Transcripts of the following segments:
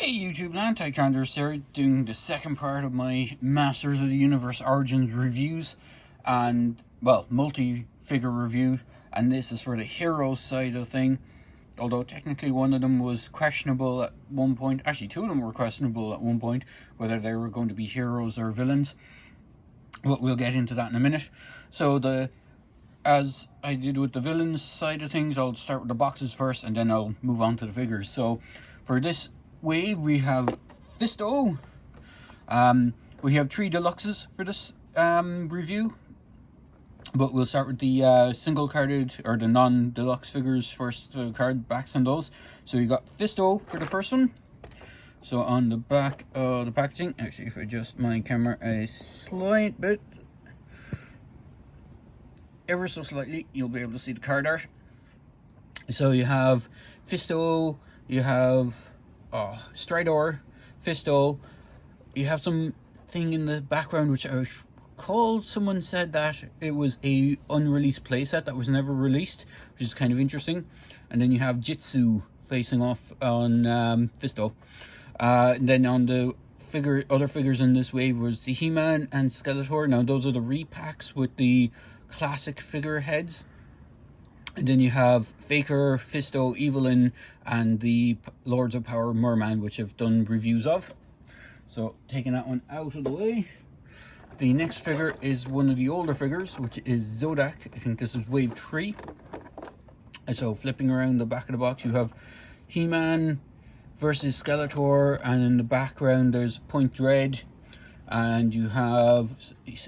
Hey YouTube land, Tychonders here, doing the second part of my Masters of the Universe Origins reviews, and, well, multi-figure review, and this is for the hero side of thing, although technically one of them was questionable at one point. Actually, two of them were questionable at one point, whether they were going to be heroes or villains, but we'll get into that in a minute. So as I did with the villains side of things, I'll start with the boxes first, and then I'll move on to the figures. So for this wave, we have Fisto. We have 3 deluxes for this review, but we'll start with the single carded or the non-deluxe figures first, card backs on those. So you got Fisto for the first one. So on the back of the packaging, actually if I adjust my camera a slight bit, ever so slightly, you'll be able to see the card art. So you have Fisto, you have Stridor, Fisto, you have some thing in the background which I recall someone said that it was a unreleased playset that was never released, which is kind of interesting. And then you have Jitsu facing off on Fisto. And then on the other figures in this wave was the He-Man and Skeletor. Now those are the repacks with the classic figure heads. And then you have Faker, Fisto, Evelyn, and the Lords of Power Merman, which I've done reviews of. So taking that one out of the way, the next figure is one of the older figures, which is Zodac. I think this is wave 3. And so flipping around the back of the box, you have He-Man versus Skeletor, and in the background there's Point Dread, and you have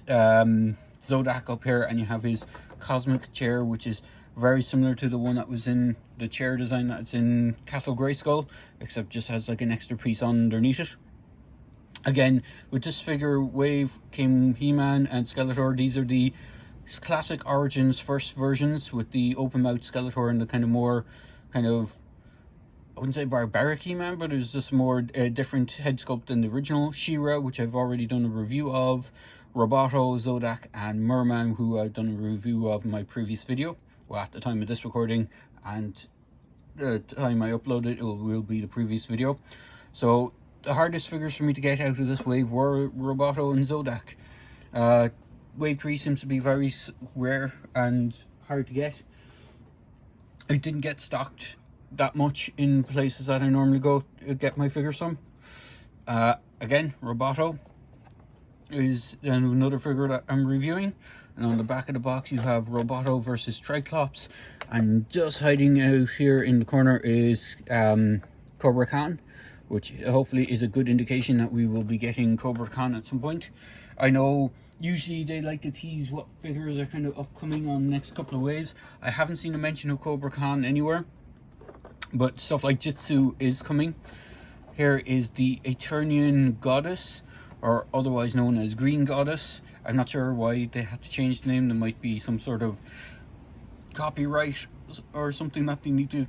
Zodac up here, and you have his cosmic chair, which is very similar to the one that was in the chair design that's in Castle Grayskull, except just has like an extra piece underneath it. Again, with this figure wave came He-Man and Skeletor. These are the classic Origins first versions, with the open mouth Skeletor and the kind of more I wouldn't say barbaric He-Man, but it's just more different head sculpt than the original. She-Ra, which I've already done a review of, Roboto, Zodac, and Merman, who I've done a review of in my previous video. Well, at the time of this recording, and the time I uploaded it will be the previous video. So the hardest figures for me to get out of this wave were Roboto and Zodac. Wave 3 seems to be very rare and hard to get. It didn't get stocked that much in places that I normally go to get my figures from. Again, Roboto is another figure that I'm reviewing, and on the back of the box you have Roboto versus Triclops, and just hiding out here in the corner is Cobra Khan, which hopefully is a good indication that we will be getting Cobra Khan at some point. I know usually they like to tease what figures are kind of upcoming on the next couple of waves. I haven't seen a mention of Cobra Khan anywhere, but stuff like Jitsu is coming. Here is the Eternian Goddess, or otherwise known as Green Goddess. I'm not sure why they had to change the name. There might be some sort of copyright or something that they need to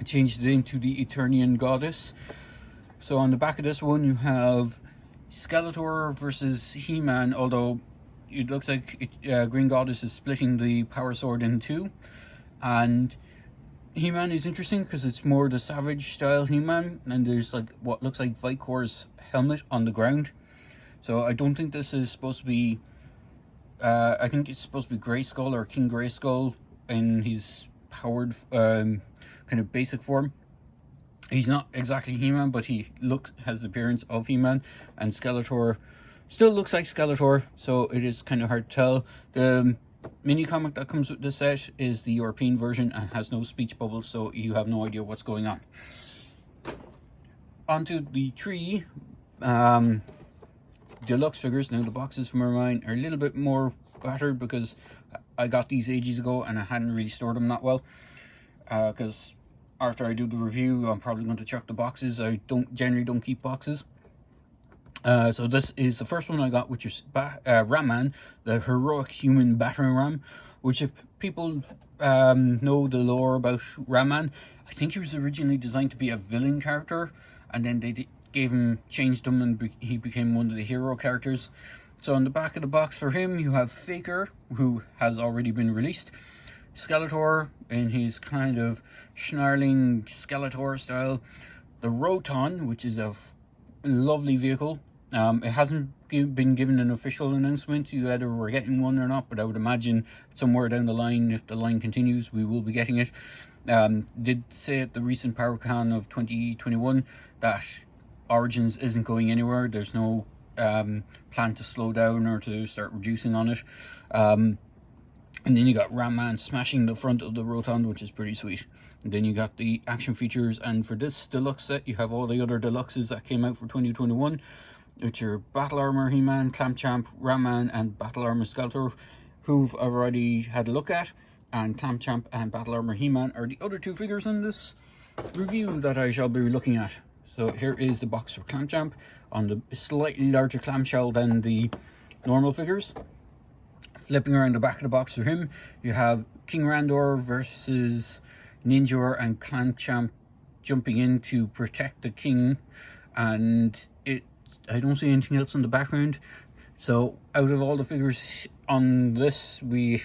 change the name to the Eternian Goddess. So on the back of this one you have Skeletor versus He-Man, although it looks like Green Goddess is splitting the power sword in two. And He-Man is interesting because it's more the Savage style He-Man, and there's like what looks like Vicor's helmet on the ground. So I don't think this is supposed to be I think it's supposed to be Grayskull or King Grayskull in his powered kind of basic form. He's not exactly He-Man, but he has the appearance of He-Man, and Skeletor still looks like Skeletor, so it is kind of hard to tell. The mini comic that comes with this set is the European version and has no speech bubbles, so you have no idea what's going on. Onto the 3 deluxe figures. Now the boxes from mine are a little bit more battered because I got these ages ago and I hadn't really stored them that well, because after I do the review I'm probably going to chuck the boxes. I generally don't keep boxes. So this is the first one I got, which is Ramman, the heroic human battering ram, which if people know the lore about Ramman, I think he was originally designed to be a villain character, and then they changed him and he became one of the hero characters. So on the back of the box for him you have Faker, who has already been released, Skeletor in his kind of snarling Skeletor style, the Roton, which is a lovely vehicle. It hasn't been given an official announcement you either we're getting one or not, but I would imagine somewhere down the line, if the line continues, we will be getting it. Did say at the recent PowerCon of 2021 that Origins isn't going anywhere. There's no plan to slow down or to start reducing on it. And then you got Ramman smashing the front of the Roton, which is pretty sweet. And then you got the action features, and for this deluxe set you have all the other deluxes that came out for 2021, which are Battle Armor He-Man, Clamp, Ramman, and Battle Armor Skeletor, who've already had a look at. And Clamp and Battle Armor He-Man are the other two figures in this review that I shall be looking at. So here is the box for Clamp on the slightly larger clamshell than the normal figures. Flipping around the back of the box for him, you have King Randor versus Ninjor and Clamp jumping in to protect the king, and I don't see anything else in the background. So out of all the figures on this, we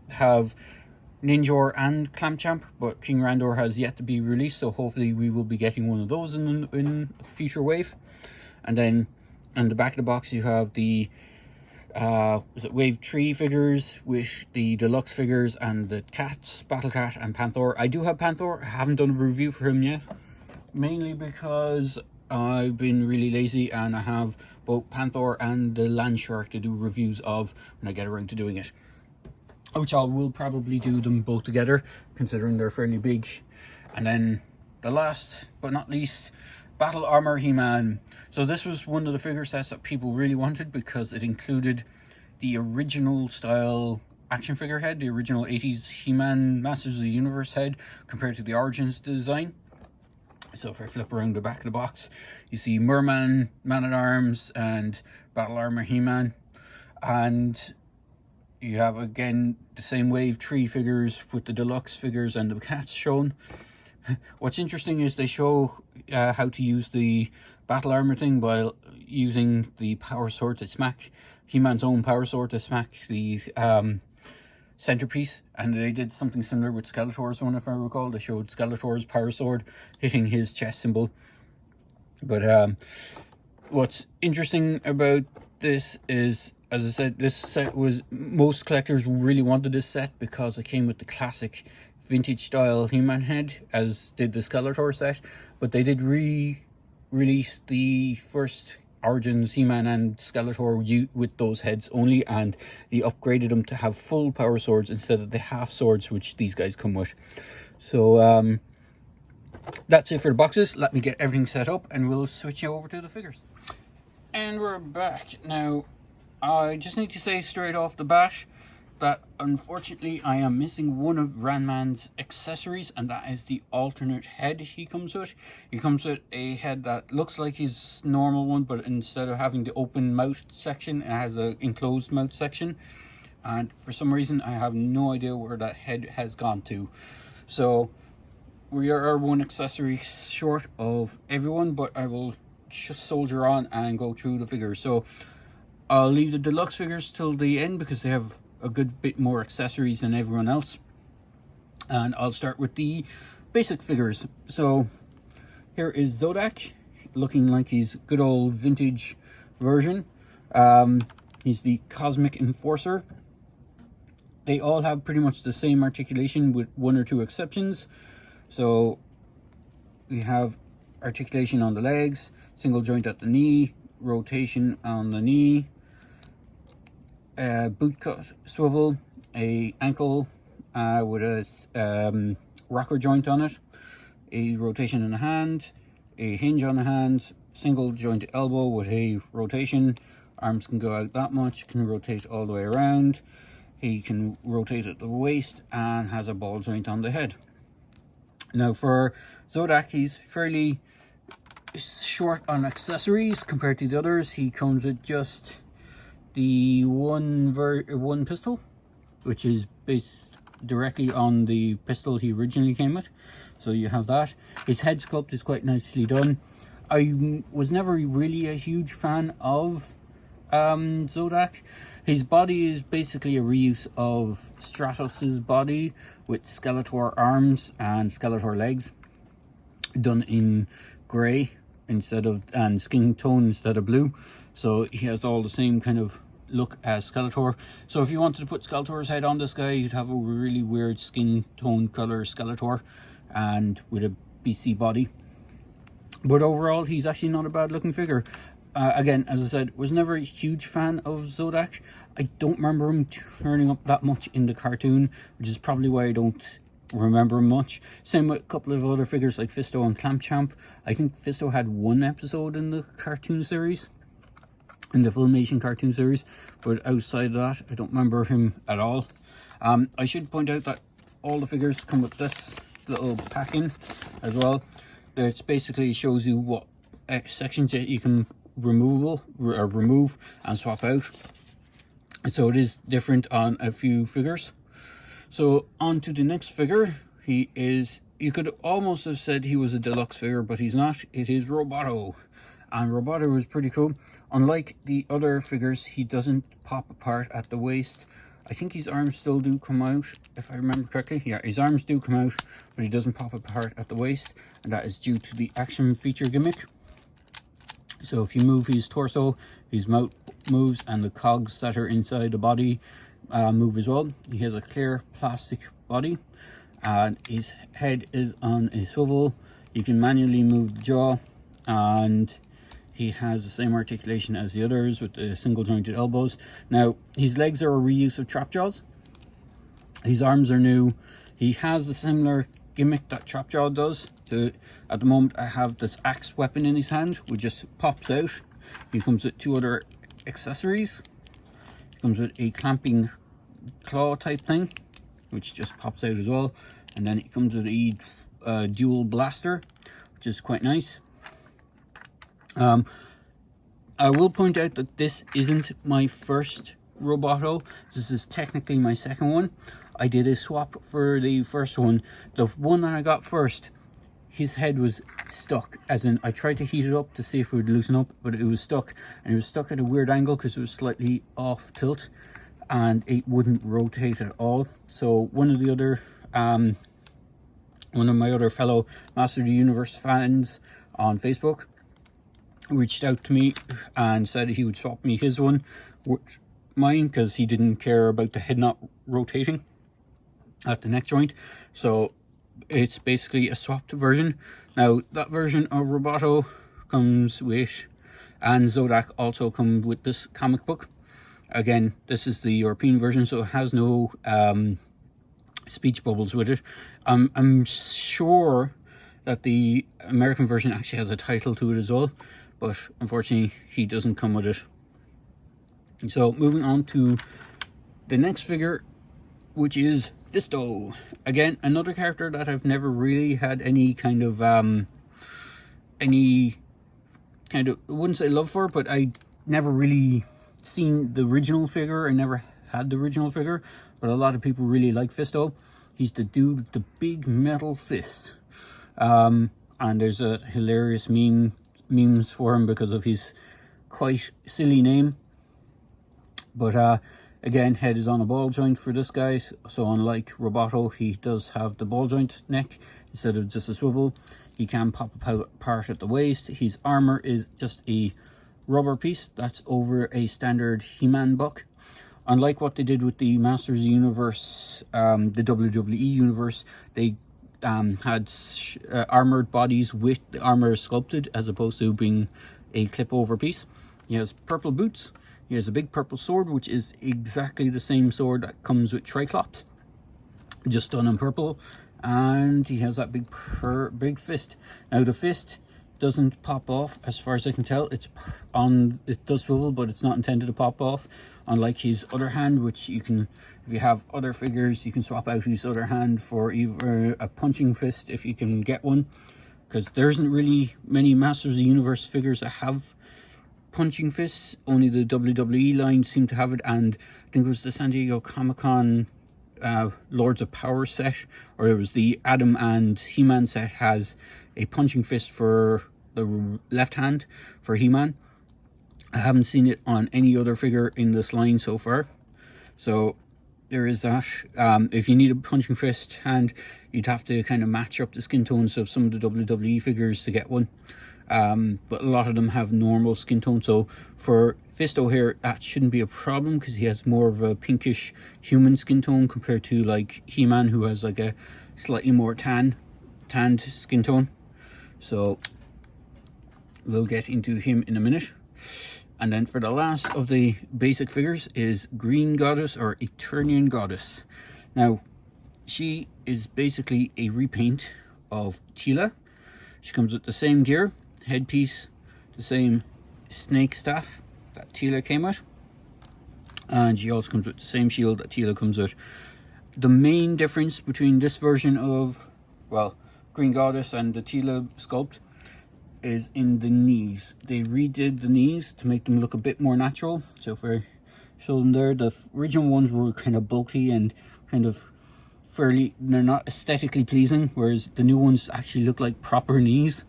have Ninjor and Clamp, but King Randor has yet to be released, so hopefully we will be getting one of those in a future wave. And then on the back of the box you have the wave 3 figures with the deluxe figures and the cats, Battle Cat and Panther. I do have Panther. I haven't done a review for him yet, mainly because I've been really lazy, and I have both Panther and the Land Shark to do reviews of when I get around to doing it, which I will probably do them both together considering they're fairly big. And then the last but not least, Battle Armor He-Man. So this was one of the figure sets that people really wanted because it included the original style action figure head, the original 80s He-Man Masters of the Universe head, compared to the Origins design. So if I flip around the back of the box, you see Merman, Man-at-Arms, and Battle Armor He-Man. And you have, again, the same wave 3 figures with the deluxe figures and the cats shown. What's interesting is they show how to use the battle armor thing by using the power sword to smack He-Man's own power sword to smack the centerpiece, and they did something similar with Skeletor's one, if I recall. They showed Skeletor's power sword hitting his chest symbol. But what's interesting about this is, as I said, this set was, most collectors really wanted this set because it came with the classic vintage style He-Man head, as did the Skeletor set, but they did re-release the first Origins He-Man and Skeletor with those heads only, and they upgraded them to have full power swords instead of the half swords which these guys come with. So that's it for the boxes. Let me get everything set up and we'll switch over to the figures. And we're back. Now, I just need to say straight off the bat that unfortunately I am missing one of Ramman's accessories, and that is the alternate head he comes with. He comes with a head that looks like his normal one, but instead of having the open mouth section, it has an enclosed mouth section. And for some reason I have no idea where that head has gone to. So we are one accessory short of everyone, but I will just soldier on and go through the figures. So I'll leave the deluxe figures till the end because they have a good bit more accessories than everyone else, and I'll start with the basic figures. So here is Zodac, looking like his good old vintage version. He's the Cosmic Enforcer. They all have pretty much the same articulation with one or two exceptions. So we have articulation on the legs, single joint at the knee, rotation on the knee, boot cut swivel, a ankle with a rocker joint on it, a rotation in the hand, a hinge on the hand, single joint elbow with a rotation. Arms can go out that much, can rotate all the way around. He can rotate at the waist and has a ball joint on the head. Now for Zodac, he's fairly short on accessories compared to the others. He comes with just the one pistol, which is based directly on the pistol he originally came with. So you have that. His head sculpt is quite nicely done. I was never really a huge fan of Zodac. His body is basically a reuse of Stratos' body with Skeletor arms and Skeletor legs. done in grey instead of, and skin tone instead of blue. So he has all the same kind of look as Skeletor. So if you wanted to put Skeletor's head on this guy, you'd have a really weird skin tone color Skeletor and with a BC body. But overall, he's actually not a bad looking figure. Again, as I said, was never a huge fan of Zodac. I don't remember him turning up that much in the cartoon, which is probably why I don't remember him much. Same with a couple of other figures like Fisto and Clamp. I think Fisto had one episode in the cartoon series, in the Filmation cartoon series, but outside of that, I don't remember him at all. I should point out that all the figures come with this little packing as well. It basically shows you what sections that you can remove and swap out. So it is different on a few figures. So on to the next figure. He is, you could almost have said he was a deluxe figure, but he's not. It is Roboto. And Roboto is pretty cool. Unlike the other figures, he doesn't pop apart at the waist. I think his arms still do come out, if I remember correctly. Yeah, his arms do come out, but he doesn't pop apart at the waist. And that is due to the action feature gimmick. So if you move his torso, his mouth moves, and the cogs that are inside the body move as well. He has a clear plastic body, and his head is on a swivel. You can manually move the jaw, and he has the same articulation as the others with the single jointed elbows. Now, his legs are a reuse of Trapjaw's. His arms are new. He has a similar gimmick that Trapjaw does. So at the moment, I have this axe weapon in his hand, which just pops out. He comes with two other accessories. He comes with a clamping claw type thing, which just pops out as well. And then it comes with a dual blaster, which is quite nice. I will point out that this isn't my first Roboto. This is technically my second one. I did a swap for the first one. The one that I got first, his head was stuck, as in I tried to heat it up to see if it would loosen up, but it was stuck, and it was stuck at a weird angle because it was slightly off tilt and it wouldn't rotate at all. So one of the other one of my other fellow Master of the Universe fans on Facebook reached out to me and said he would swap me his one with mine because he didn't care about the head not rotating at the neck joint. So it's basically a swapped version. Now that version of Roboto comes with, and Zodac also come with this comic book. Again, this is the European version, so it has no speech bubbles with it. I'm sure that the American version actually has a title to it as well, but unfortunately he doesn't come with it. So moving on to the next figure, which is Fisto. Again, another character that I've never really had any kind of I wouldn't say love for, but I never really seen the original figure. I never had the original figure, but a lot of people really like Fisto. He's the dude with the big metal fist. And there's a hilarious memes for him because of his quite silly name. But again, head is on a ball joint for this guy. So unlike Roboto, he does have the ball joint neck instead of just a swivel. He can pop apart at the waist. His armor is just a rubber piece that's over a standard He-Man buck. Unlike what they did with the Masters Universe, the WWE Universe, they had armored bodies with the armor sculpted as opposed to being a clip over piece. He has purple boots. He has a big purple sword, which is exactly the same sword that comes with Triclops, just done in purple. And he has that big fist. Now the fist doesn't pop off, as far as I can tell. It does swivel, but it's not intended to pop off. Unlike his other hand, which you can, if you have other figures, you can swap out his other hand for either a punching fist if you can get one, because there isn't really many Masters of the Universe figures that have punching fists. Only the WWE line seemed to have it, and I think it was the San Diego Comic-Con Lords of Power set, or it was the Adam and He-Man set, has a punching fist for the left hand for He-Man. I haven't seen it on any other figure in this line so far. So there is that. If you need a punching fist hand, you'd have to kind of match up the skin tones of some of the WWE figures to get one. But a lot of them have normal skin tone, so for Fisto here, that shouldn't be a problem because he has more of a pinkish human skin tone compared to like He-Man, who has like a slightly more tanned skin tone. So we'll get into him in a minute. And then for the last of the basic figures is Green Goddess, or Eternian Goddess. Now, she is basically a repaint of Teela. She comes with the same gear, headpiece, the same snake staff that Teela came with. And she also comes with the same shield that Teela comes with. The main difference between this version of, well, Green Goddess and the Teela sculpt is in the knees. They redid the knees to make them look a bit more natural. So if I show them there, the original ones were kind of bulky and kind of fairly, they're not aesthetically pleasing, whereas the new ones actually look like proper knees.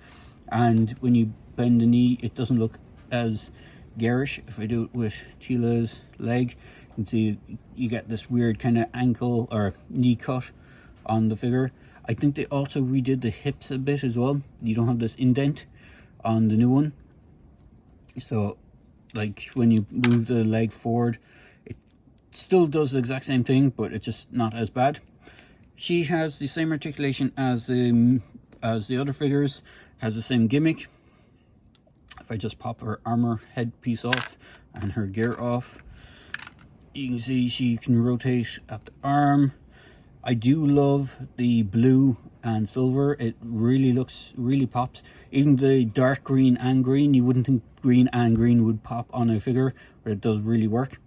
And when you bend the knee, it doesn't look as garish. If I do it with Teela's leg, you can see you get this weird kind of ankle or knee cut on the figure. I think they also redid the hips a bit as well. You don't have this indent on the new one. So like when you move the leg forward, it still does the exact same thing, but it's just not as bad. She has the same articulation as the other figures, has the same gimmick. If I just pop her armor headpiece off and her gear off, you can see she can rotate at the arm. I do love the blue and silver. It really pops. Even the dark green and green, you wouldn't think green and green would pop on a figure, but it does really work.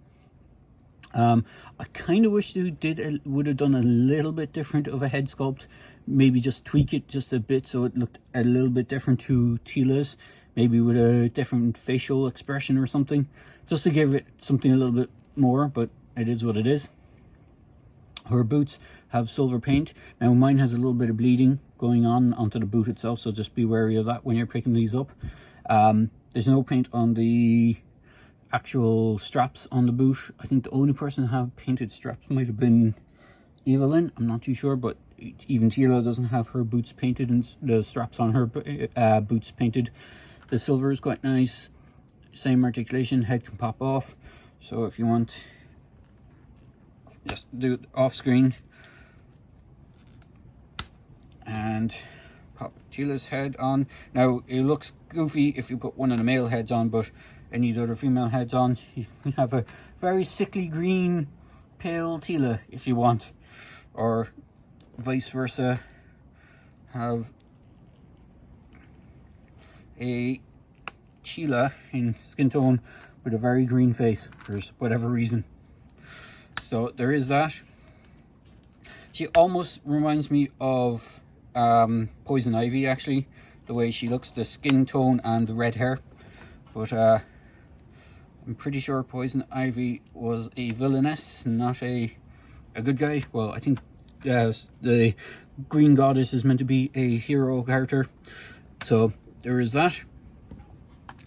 I kind of wish they would have done a little bit different of a head sculpt. Maybe just tweak it just a bit so it looked a little bit different to Teela's. Maybe with a different facial expression or something, just to give it something a little bit more, but it is what it is. Her boots have silver paint. Now mine has a little bit of bleeding going on onto the boot itself, so just be wary of that when you're picking these up. There's no paint on the actual straps on the boot. I think the only person to have painted straps might have been Evelyn. I'm not too sure, but even Teela doesn't have her boots painted and the straps on her boots painted. The silver is quite nice. Same articulation, head can pop off. So if you want, just do it off screen and pop Teela's head on. Now it looks goofy if you put one of the male heads on, but any of the other female heads on, you can have a very sickly green pale Teela if you want, or vice versa, have a Teela in skin tone with a very green face for whatever reason. So there is that. She almost reminds me of Poison Ivy, actually, the way she looks, the skin tone and the red hair. But I'm pretty sure Poison Ivy was a villainess, not a good guy. Well, I think the Green Goddess is meant to be a hero character. So there is that.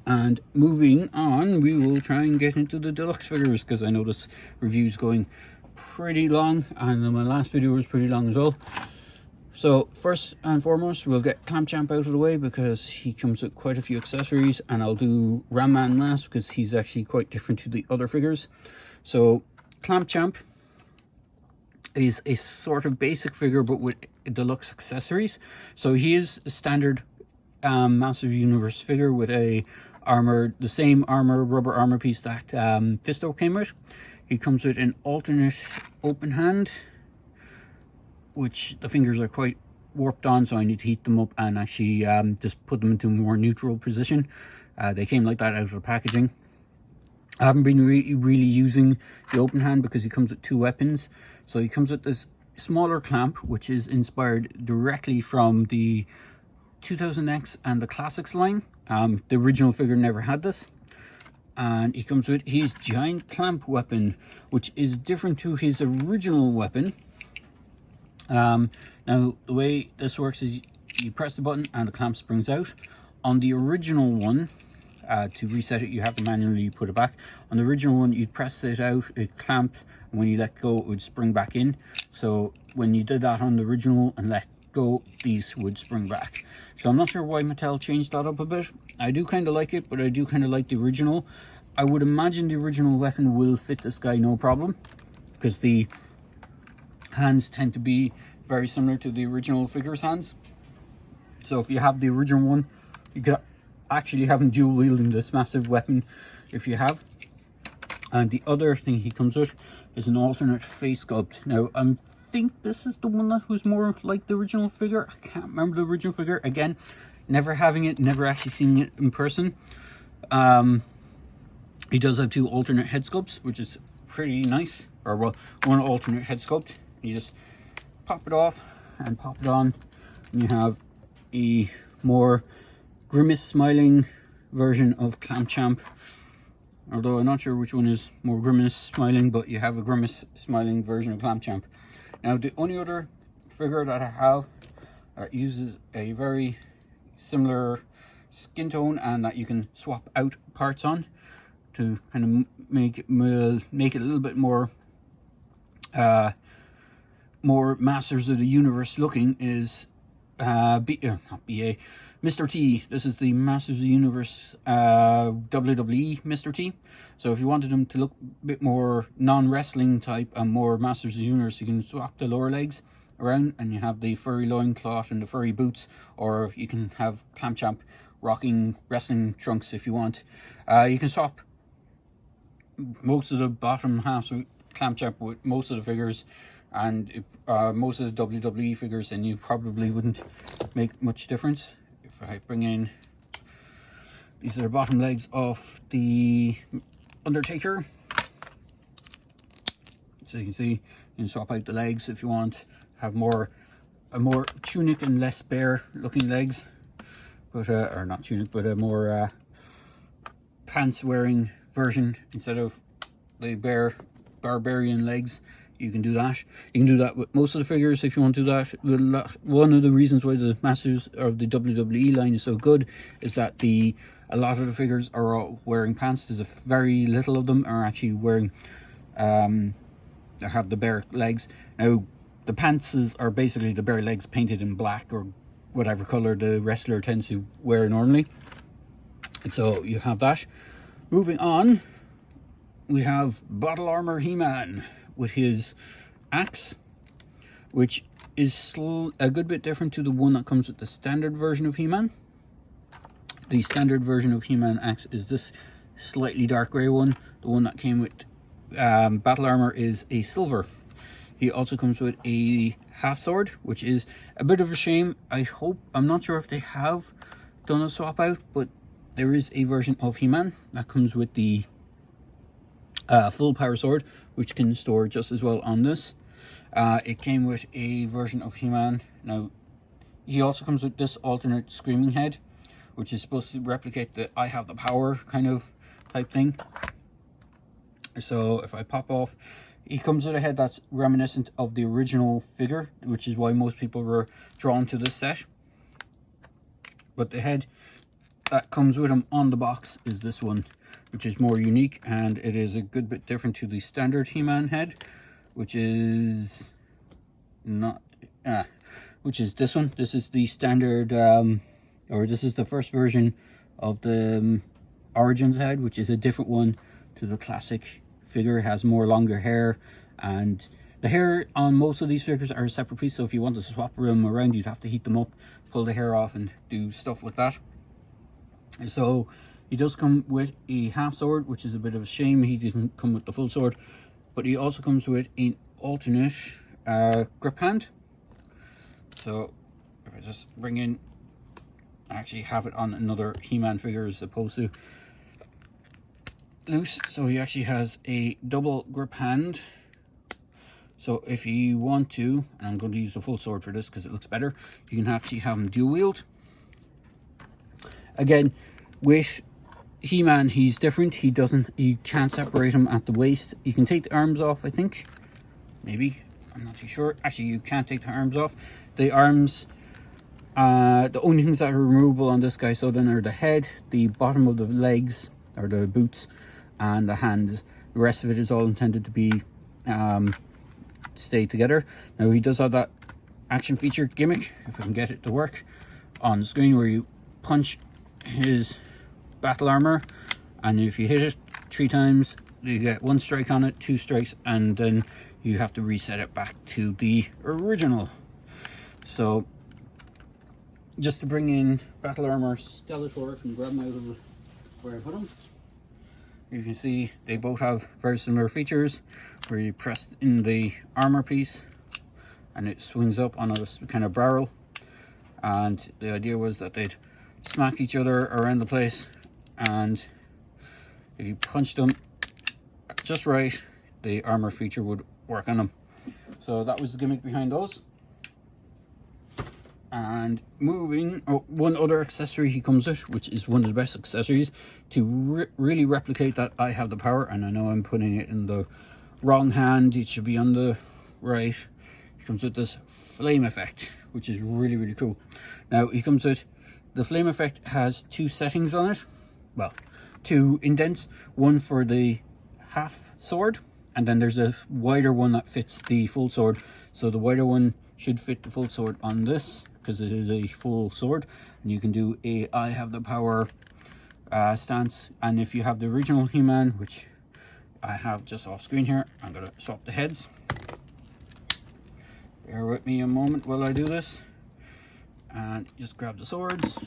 And moving on, we will try and get into the deluxe figures, because I know this review's going pretty long, and my last video was pretty long as well. So first and foremost, we'll get Clamp out of the way because he comes with quite a few accessories, and I'll do Ramman last because he's actually quite different to the other figures. So Clamp is a sort of basic figure but with deluxe accessories. So he is a standard Massive Universe figure with a the same rubber armor piece that Fisto came with. He comes with an alternate open hand, which the fingers are quite warped on, so I need to heat them up and actually just put them into a more neutral position. They came like that out of the packaging. I haven't been really using the open hand because he comes with two weapons. So he comes with this smaller clamp, which is inspired directly from the 2000X and the Classics line. The original figure never had this. And he comes with his giant clamp weapon, which is different to his original weapon. Now, the way this works is you press the button and the clamp springs out. On the original one, to reset it, you have to manually put it back. On the original one, you'd press it out, it clamped, and and when you let go, it would spring back in. So when you did that on the original and let go, these would spring back. So I'm not sure why Mattel changed that up a bit. I do kind of like it, but I do kind of like the original. I would imagine the original weapon will fit this guy no problem, because the hands tend to be very similar to the original figure's hands. So if you have the original one, you could actually have him dual wielding this massive weapon if you have. And the other thing he comes with is an alternate face sculpt. Now I think this is the one that was more like the original figure. I can't remember the original figure. Again, never having it, never actually seeing it in person. He does have 2 alternate head sculpts, which is pretty nice. Or well, one alternate head sculpt. You just pop it off and pop it on, and you have a more grimace smiling version of Clamp. Although I'm not sure which one is more grimace smiling, but you have a grimace smiling version of Clamp. Now the only other figure that I have that uses a very similar skin tone and that you can swap out parts on to kind of make it a little bit more more Masters of the Universe looking is not BA, Mr. T. This is the Masters of the Universe WWE Mr. T. So if you wanted him to look a bit more non-wrestling type and more Masters of the Universe, you can swap the lower legs around and you have the furry loincloth and the furry boots, or you can have Clamp rocking wrestling trunks if you want. You can swap most of the bottom halves of Clamp with most of the figures, and most of the WWE figures, and you probably wouldn't make much difference. If I bring in, these are the bottom legs of the Undertaker. So you can see, you can swap out the legs if you want, have a more tunic and less bare looking legs, but or not tunic, but a more pants wearing version instead of the bare barbarian legs. You can do that. You can do that with most of the figures if you want to do that. One of the reasons why the Masters of the WWE line is so good is that a lot of the figures are all wearing pants. There's very little of them are actually wearing have the bare legs. Now the pants are basically the bare legs painted in black or whatever color the wrestler tends to wear normally. And so you have that. Moving on, we have Battle Armor He-Man with his axe, which is a good bit different to the one that comes with the standard version of He-Man. The standard version of He-Man axe is this slightly dark grey one. The one that came with Battle Armor is a silver. He also comes with a half sword, which is a bit of a shame. I'm not sure if they have done a swap out, but there is a version of He-Man that comes with the full power sword, which can store just as well on this. It came with a version of He-Man. Now he also comes with this alternate screaming head, which is supposed to replicate the I have the power kind of type thing. So if I pop off, he comes with a head that's reminiscent of the original figure, which is why most people were drawn to this set. But the head that comes with him on the box is this one, which is more unique, and it is a good bit different to the standard He-Man head, which is which is this one. This is the standard, or this is the first version of the Origins head, which is a different one to the classic figure. It has more longer hair, and the hair on most of these figures are a separate piece, so if you wanted to swap them around, you'd have to heat them up, pull the hair off, and do stuff with that. So he does come with a half sword, which is a bit of a shame he didn't come with the full sword, but he also comes with an alternate grip hand. So if I just bring in, I actually have it on another He-Man figure as opposed to loose. So he actually has a double grip hand. So if you want to, and I'm going to use the full sword for this because it looks better, you can actually have him dual wield. Again, with He-Man, he's different. You can't separate him at the waist. You can take the arms off, I think. Maybe. I'm not too sure. Actually, you can't take the arms off. The arms, the only things that are removable on this guy, so then are the head, the bottom of the legs, or the boots, and the hands. The rest of it is all intended to be stay together. Now he does have that action feature gimmick, if I can get it to work on the screen, where you punch his battle armor, and if you hit it 3 times you get 1 strike on it, 2 strikes, and then you have to reset it back to the original. So just to bring in battle armor Stellator, if I can grab them out of where I put them, you can see they both have very similar features, where you press in the armor piece and it swings up on a kind of barrel, and the idea was that they'd smack each other around the place, and if you punched them just right, the armor feature would work on them. So that was the gimmick behind those. And moving, one other accessory he comes with, which is one of the best accessories to really replicate that I have the power, and I know I'm putting it in the wrong hand, it should be on the right. He comes with this flame effect, which is really cool. Now he comes with, the flame effect has 2 settings on it, well, 2 indents, one for the half sword, and then there's a wider one that fits the full sword. So the wider one should fit the full sword on this, because it is a full sword, and you can do a I have the power stance. And if you have the original He-Man, which I have just off screen here, I'm gonna swap the heads. Bear with me a moment while I do this, and just grab the swords.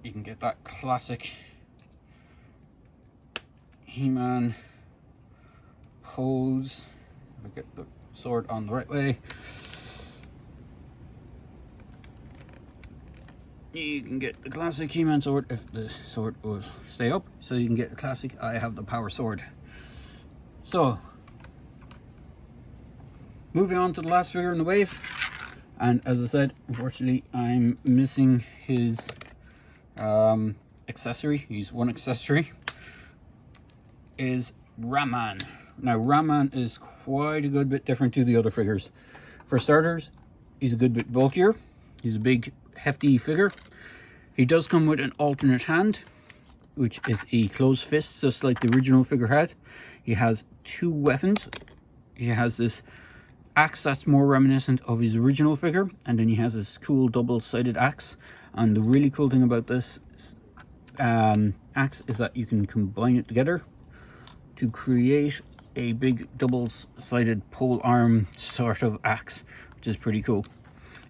You can get that classic He-Man pose. If I get the sword on the right way, you can get the classic He-Man sword if the sword will stay up, so you can get the classic I have the power sword. So moving on to the last figure in the wave, and as I said, unfortunately I'm missing his accessory. He's one accessory, is Ramman. Now Ramman is quite a good bit different to the other figures. For starters, he's a good bit bulkier. He's a big hefty figure. He does come with an alternate hand, which is a closed fist, just like the original figure had. He has 2 weapons. He has this axe that's more reminiscent of his original figure, and then he has this cool double-sided axe. And the really cool thing about this axe is that you can combine it together to create a big double-sided pole arm sort of axe, which is pretty cool.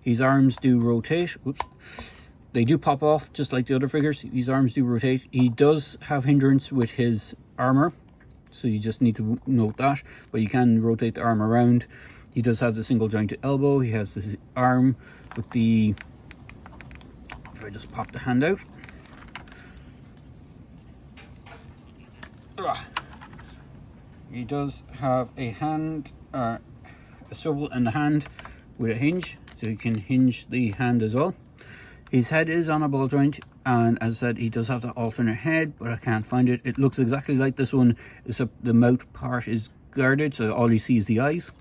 His arms do rotate. Oops. They do pop off just like the other figures. These arms do rotate. He does have hindrance with his armor, so you just need to note that, but you can rotate the arm around. He does have the single jointed elbow. He has the arm with the, if I just pop the hand out, he does have a hand, a swivel in the hand with a hinge, so you can hinge the hand as well. His head is on a ball joint, and as I said, he does have the alternate head, but I can't find it. It looks exactly like this one, except the mouth part is guarded, so all you see is the eyes.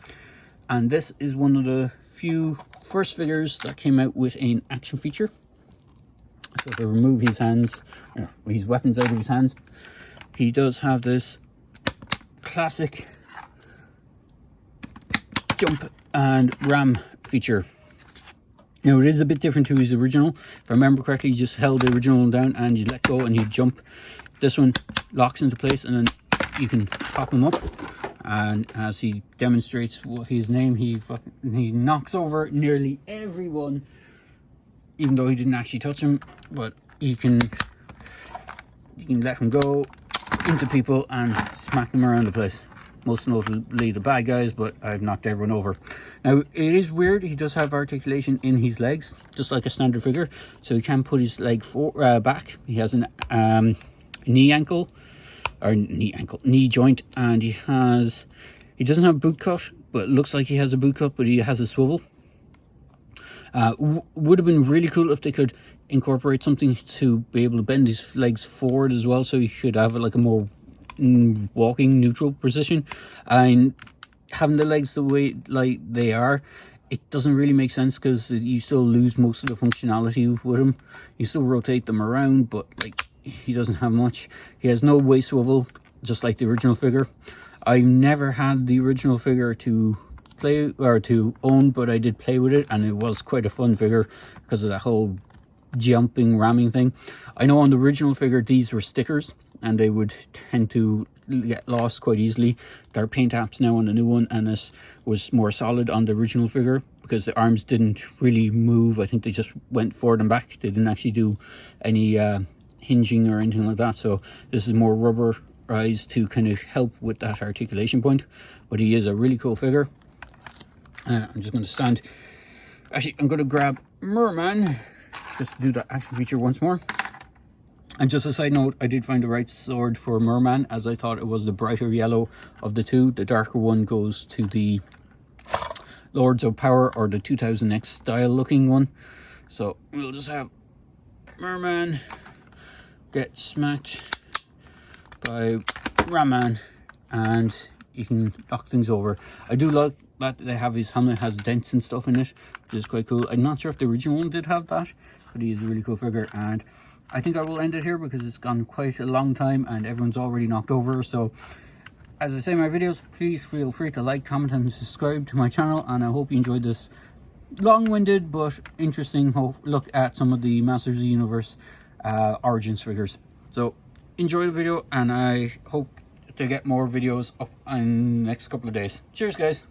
And this is one of the few first figures that came out with an action feature. So to remove his hands, his weapons out of his hands, he does have this classic jump and ram feature. Now it is a bit different to his original. If I remember correctly, you just held the original one down and you let go and he'd jump. This one locks into place and then you can pop him up. And as he demonstrates what his name, he knocks over nearly everyone, even though he didn't actually touch him. But you can let him go into people and smack them around the place. Most notably the bad guys, but I've knocked everyone over. Now it is weird, he does have articulation in his legs, just like a standard figure, so he can put his leg back. He has an knee joint, and he doesn't have a boot cut, but it looks like he has a boot cut, but he has a swivel. Would have been really cool if they could incorporate something to be able to bend his legs forward as well, so he could have like a more walking neutral position. And having the legs the way like they are, it doesn't really make sense, because you still lose most of the functionality with him. You still rotate them around, but like he doesn't have much. He has no waist swivel, just like the original figure. I never had the original figure to play or to own, but I did play with it, and it was quite a fun figure because of that whole jumping ramming thing. I know on the original figure these were stickers and they would tend to get lost quite easily. There are paint apps now on the new one, and this was more solid on the original figure because the arms didn't really move. I think they just went forward and back. They didn't actually do any hinging or anything like that, so this is more rubberized to kind of help with that articulation point. But he is a really cool figure. I'm just going to stand. Actually, I'm going to grab Merman just to do that action feature once more. And just a side note, I did find the right sword for Merman, as I thought it was the brighter yellow of the two. The darker one goes to the Lords of Power, or the 2000X style looking one. So we'll just have Merman get smacked by Ramman, and you can knock things over. I do like that they have his helmet has dents and stuff in it, which is quite cool. I'm not sure if the original one did have that, but he is a really cool figure. And I think I will end it here because it's gone quite a long time and everyone's already knocked over. So as I say in my videos, please feel free to like, comment and subscribe to my channel, and I hope you enjoyed this long-winded but interesting look at some of the Masters of the Universe Origins figures. So enjoy the video, and I hope to get more videos up in the next couple of days. Cheers guys.